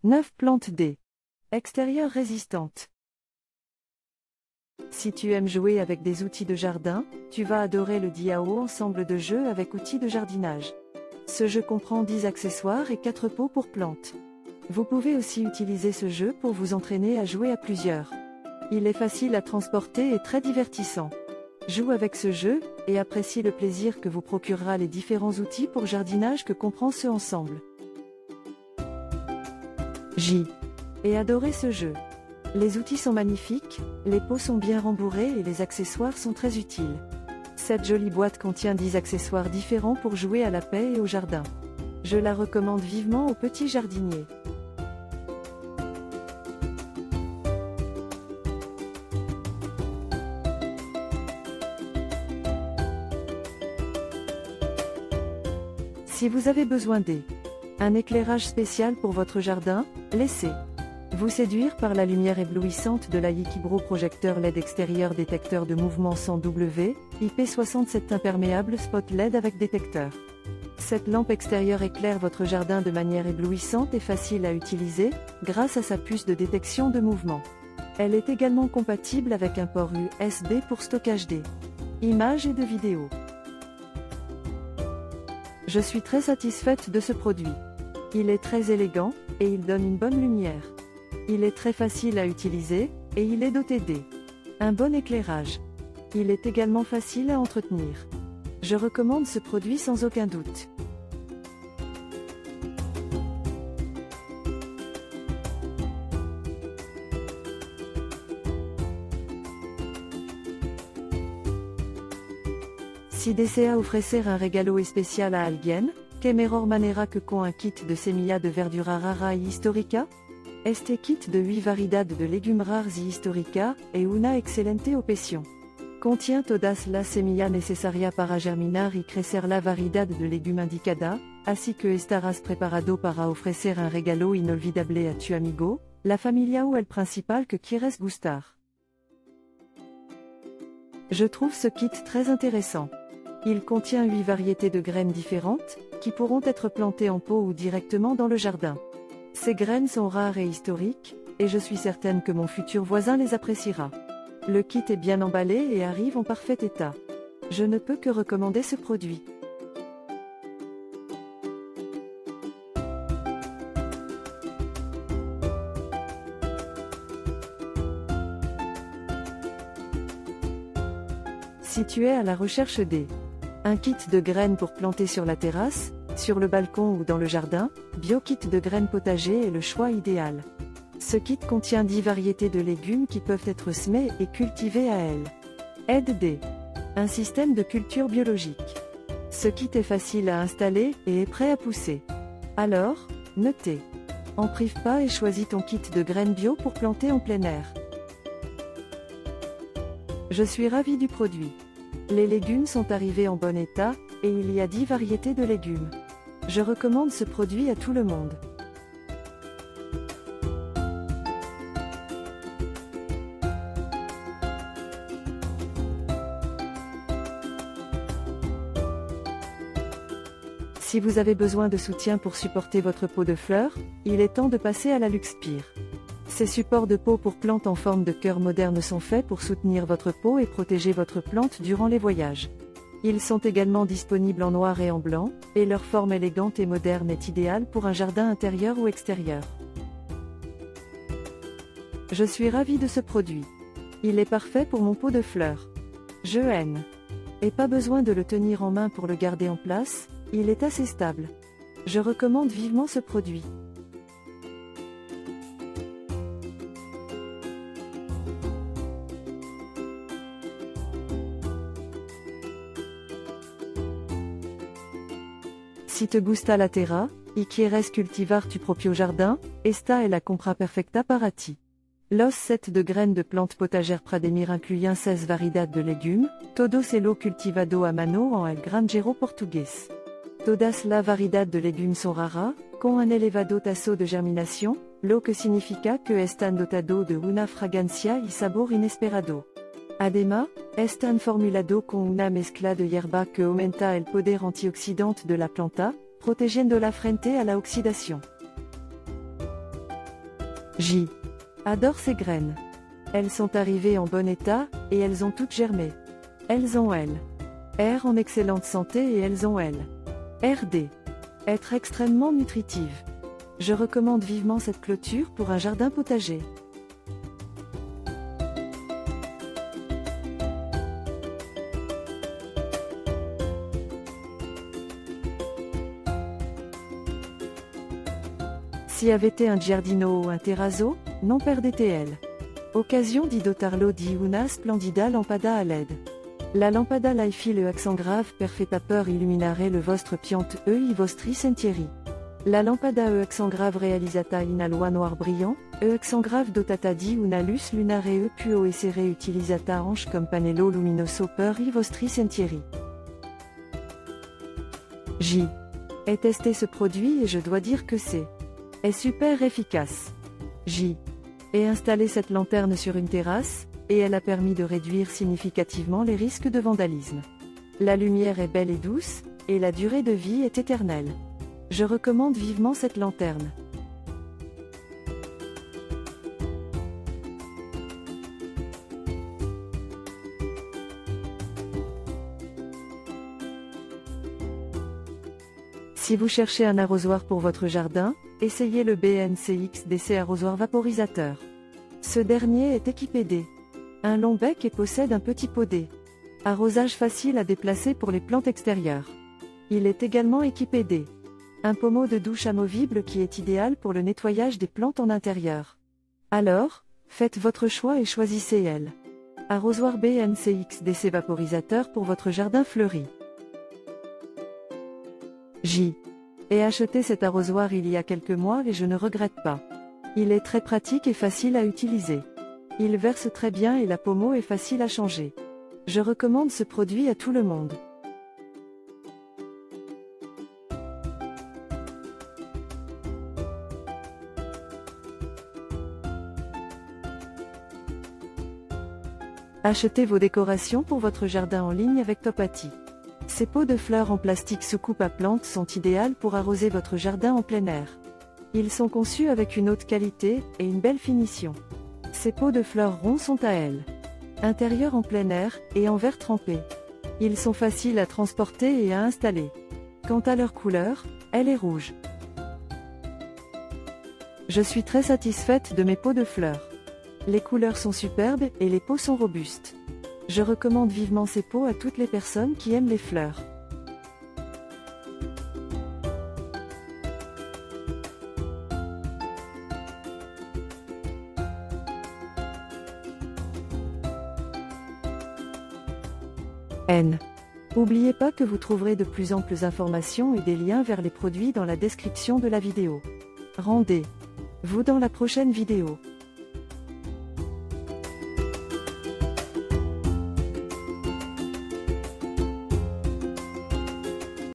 9 plantes D. Extérieure résistante. Si tu aimes jouer avec des outils de jardin, tu vas adorer le Diao ensemble de jeux avec outils de jardinage. Ce jeu comprend 10 accessoires et 4 pots pour plantes. Vous pouvez aussi utiliser ce jeu pour vous entraîner à jouer à plusieurs. Il est facile à transporter et très divertissant. Joue avec ce jeu, et apprécie le plaisir que vous procurera les différents outils pour jardinage que comprend ce ensemble. J. Et adorez ce jeu. Les outils sont magnifiques, les pots sont bien rembourrés et les accessoires sont très utiles. Cette jolie boîte contient 10 accessoires différents pour jouer à la paix et au jardin. Je la recommande vivement aux petits jardiniers. Si vous avez besoin d'un éclairage spécial pour votre jardin, laissez-vous séduire par la lumière éblouissante de la Yikibro projecteur LED extérieur détecteur de mouvement 100W, IP67 imperméable spot LED avec détecteur. Cette lampe extérieure éclaire votre jardin de manière éblouissante et facile à utiliser, grâce à sa puce de détection de mouvement. Elle est également compatible avec un port USB pour stockage d'images et de vidéos. Je suis très satisfaite de ce produit. Il est très élégant, et il donne une bonne lumière. Il est très facile à utiliser, et il est doté d'un bon éclairage. Il est également facile à entretenir. Je recommande ce produit sans aucun doute. Si desea ofrecer un regalo especial a alguien, que mejor manera que con un kit de semilla de verdura rara y histórica? Este kit de 8 variedades de légumes rares y histórica est una excelente opción. Contient todas las semillas necesarias para germinar y crecer la variedad de légumes indicada, así que estarás preparado para ofrecer un regalo inolvidable a tu amigo, la familia o el principal que quieres gustar. Je trouve ce kit très intéressant. Il contient 8 variétés de graines différentes, qui pourront être plantées en pot ou directement dans le jardin. Ces graines sont rares et historiques, et je suis certaine que mon futur voisin les appréciera. Le kit est bien emballé et arrive en parfait état. Je ne peux que recommander ce produit. Si tu es à la recherche un kit de graines pour planter sur la terrasse, sur le balcon ou dans le jardin, BioKit de graines potager est le choix idéal. Ce kit contient 10 variétés de légumes qui peuvent être semées et cultivées à elles. Aide un système de culture biologique. Ce kit est facile à installer et est prêt à pousser. Alors, ne en prive pas et choisis ton kit de graines bio pour planter en plein air. Je suis ravie du produit. Les légumes sont arrivés en bon état, et il y a 10 variétés de légumes. Je recommande ce produit à tout le monde. Si vous avez besoin de soutien pour supporter votre pot de fleurs, il est temps de passer à la Luxpire. Ces supports de pot pour plantes en forme de cœur moderne sont faits pour soutenir votre pot et protéger votre plante durant les voyages. Ils sont également disponibles en noir et en blanc, et leur forme élégante et moderne est idéale pour un jardin intérieur ou extérieur. Je suis ravie de ce produit. Il est parfait pour mon pot de fleurs. Je aime. Et pas besoin de le tenir en main pour le garder en place, il est assez stable. Je recommande vivement ce produit. Si te gusta la terra, y quieres cultivar tu propio jardin, esta es la compra perfecta para ti. Los set de graines de plantes potagères Prademir incluyen 16 variedades de légumes, todos el cultivado a mano en el granjero portugués. Todas la variedad de légumes sont raras, con un elevado tasso de germinación, lo que significa que están dotado de una fragancia y sabor inesperado. Además, están formulado con una mezcla de hierba que aumenta el poder antioxidante de la planta, protegiendo la frente a la oxidación. J. Adore ces graines. Elles sont arrivées en bon état, et elles ont toutes germé. Elles ont L. R en excellente santé et elles ont L. RD. Être extrêmement nutritive. Je recommande vivement cette clôture pour un jardin potager. Si avete un giardino o un terrazzo, non perdete-l. Occasion di dotarlo di una splendida lampada a LED. La lampada Li-Fi le accent grave perfetta per illuminare le vostre piante e I vostri sentieri. La lampada e accent grave realizzata in aloi noir brillant, e accent grave dotata di una luz lunare e può essere utilizzata anche comme pannello luminoso per I vostri sentieri. J. Ai testé ce produit et je dois dire que est super efficace. J. Ai installé cette lanterne sur une terrasse, et elle a permis de réduire significativement les risques de vandalisme. La lumière est belle et douce, et la durée de vie est éternelle. Je recommande vivement cette lanterne. Si vous cherchez un arrosoir pour votre jardin, essayez le BNCX-DC arrosoir vaporisateur. Ce dernier est équipé un long bec et possède un petit pot D. Arrosage facile à déplacer pour les plantes extérieures. Il est également équipé un pommeau de douche amovible qui est idéal pour le nettoyage des plantes en intérieur. Alors, faites votre choix et choisissez L. Arrosoir BNCX-DC vaporisateur pour votre jardin fleuri. J. Ai acheté cet arrosoir il y a quelques mois et je ne regrette pas. Il est très pratique et facile à utiliser. Il verse très bien et la pommeau est facile à changer. Je recommande ce produit à tout le monde. Achetez vos décorations pour votre jardin en ligne avec Topati. Ces pots de fleurs en plastique sous coupe à plantes sont idéales pour arroser votre jardin en plein air. Ils sont conçus avec une haute qualité et une belle finition. Ces pots de fleurs ronds sont à L. Intérieur en plein air et en verre trempé. Ils sont faciles à transporter et à installer. Quant à leur couleur, elle est rouge. Je suis très satisfaite de mes pots de fleurs. Les couleurs sont superbes et les pots sont robustes. Je recommande vivement ces pots à toutes les personnes qui aiment les fleurs. N. N'oubliez pas que vous trouverez de plus amples informations et des liens vers les produits dans la description de la vidéo. Rendez-vous dans la prochaine vidéo.